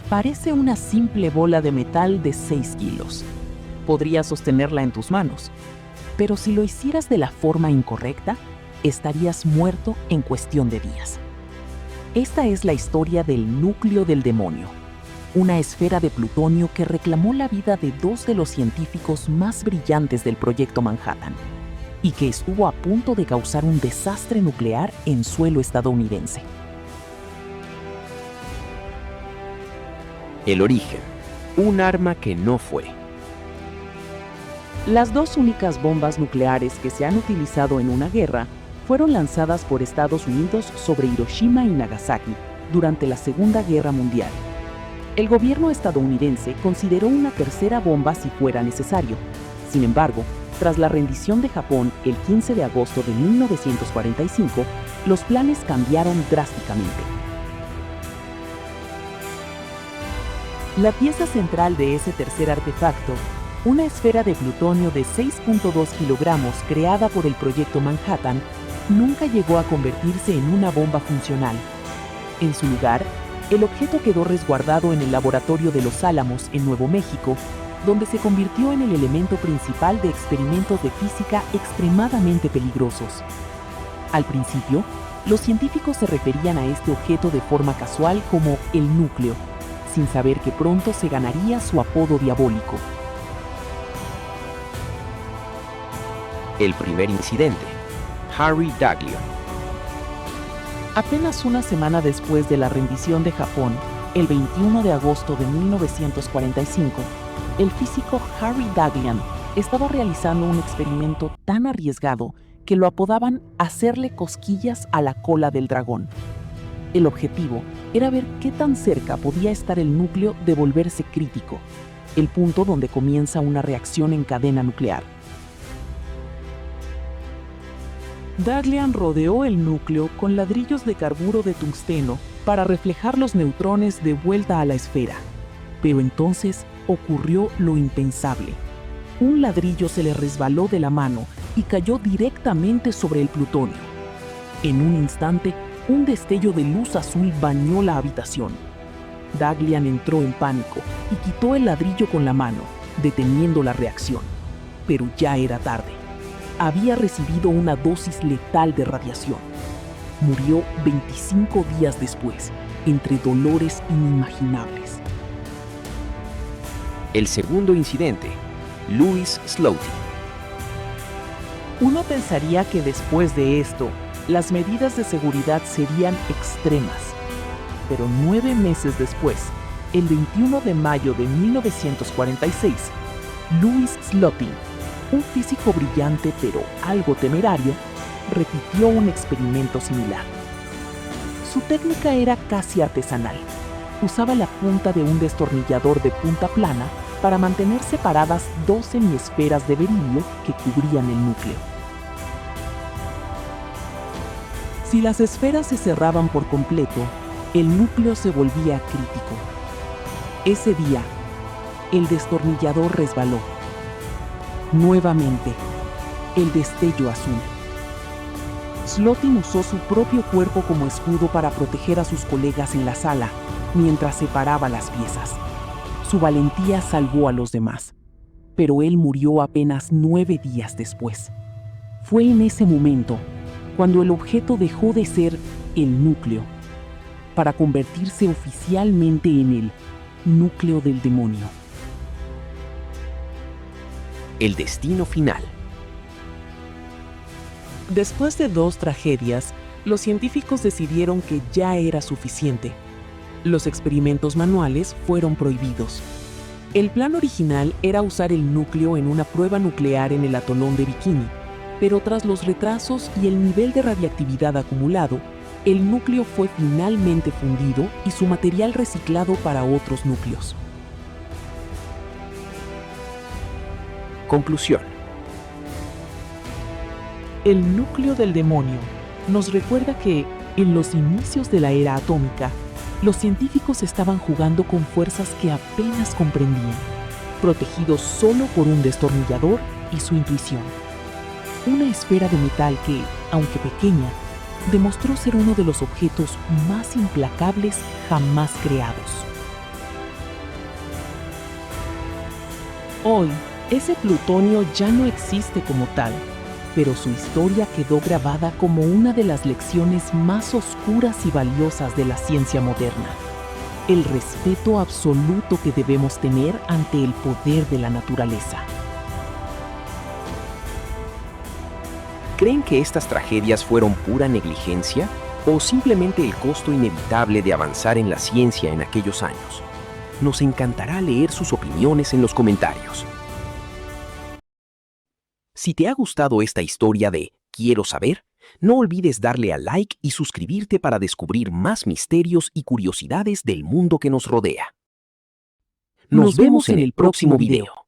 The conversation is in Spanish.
Parece una simple bola de metal de 6 kilos. Podrías sostenerla en tus manos, pero si lo hicieras de la forma incorrecta, estarías muerto en cuestión de días. Esta es la historia del núcleo del demonio, una esfera de plutonio que reclamó la vida de dos de los científicos más brillantes del Proyecto Manhattan y que estuvo a punto de causar un desastre nuclear en suelo estadounidense. El origen. Un arma que no fue. Las dos únicas bombas nucleares que se han utilizado en una guerra fueron lanzadas por Estados Unidos sobre Hiroshima y Nagasaki durante la Segunda Guerra Mundial. El gobierno estadounidense consideró una tercera bomba si fuera necesario. Sin embargo, tras la rendición de Japón el 15 de agosto de 1945, los planes cambiaron drásticamente. La pieza central de ese tercer artefacto, una esfera de plutonio de 6.2 kilogramos creada por el Proyecto Manhattan, nunca llegó a convertirse en una bomba funcional. En su lugar, el objeto quedó resguardado en el laboratorio de Los Álamos, en Nuevo México, donde se convirtió en el elemento principal de experimentos de física extremadamente peligrosos. Al principio, los científicos se referían a este objeto de forma casual como el núcleo, sin saber que pronto se ganaría su apodo diabólico. El primer incidente. Harry Daghlian. Apenas una semana después de la rendición de Japón, el 21 de agosto de 1945, el físico Harry Daghlian estaba realizando un experimento tan arriesgado que lo apodaban hacerle cosquillas a la cola del dragón. El objetivo era ver qué tan cerca podía estar el núcleo de volverse crítico, el punto donde comienza una reacción en cadena nuclear. Daghlian rodeó el núcleo con ladrillos de carburo de tungsteno para reflejar los neutrones de vuelta a la esfera. Pero entonces ocurrió lo impensable. Un ladrillo se le resbaló de la mano y cayó directamente sobre el plutonio. En un instante, un destello de luz azul bañó la habitación. Daghlian entró en pánico y quitó el ladrillo con la mano, deteniendo la reacción. Pero ya era tarde. Había recibido una dosis letal de radiación. Murió 25 días después, entre dolores inimaginables. El segundo incidente. Louis Slotin. Uno pensaría que después de esto, las medidas de seguridad serían extremas. Pero 9 meses después, el 21 de mayo de 1946, Louis Slotin, un físico brillante pero algo temerario, repitió un experimento similar. Su técnica era casi artesanal. Usaba la punta de un destornillador de punta plana para mantener separadas 2 semiesferas de berilio que cubrían el núcleo. Si las esferas se cerraban por completo, el núcleo se volvía crítico. Ese día, el destornillador resbaló. Nuevamente, el destello azul. Slotin usó su propio cuerpo como escudo para proteger a sus colegas en la sala, mientras separaba las piezas. Su valentía salvó a los demás, pero él murió apenas 9 días después. Fue en ese momento cuando el objeto dejó de ser el núcleo para convertirse oficialmente en el núcleo del demonio. El destino final. Después de 2 tragedias, los científicos decidieron que ya era suficiente. Los experimentos manuales fueron prohibidos. El plan original era usar el núcleo en una prueba nuclear en el atolón de Bikini, pero tras los retrasos y el nivel de radiactividad acumulado, el núcleo fue finalmente fundido y su material reciclado para otros núcleos. Conclusión. El núcleo del demonio nos recuerda que, en los inicios de la era atómica, los científicos estaban jugando con fuerzas que apenas comprendían, protegidos solo por un destornillador y su intuición. Una esfera de metal que, aunque pequeña, demostró ser uno de los objetos más implacables jamás creados. Hoy, ese plutonio ya no existe como tal, pero su historia quedó grabada como una de las lecciones más oscuras y valiosas de la ciencia moderna. El respeto absoluto que debemos tener ante el poder de la naturaleza. ¿Creen que estas tragedias fueron pura negligencia o simplemente el costo inevitable de avanzar en la ciencia en aquellos años? Nos encantará leer sus opiniones en los comentarios. Si te ha gustado esta historia de Quiero saber, no olvides darle a like y suscribirte para descubrir más misterios y curiosidades del mundo que nos rodea. Nos vemos en el próximo video.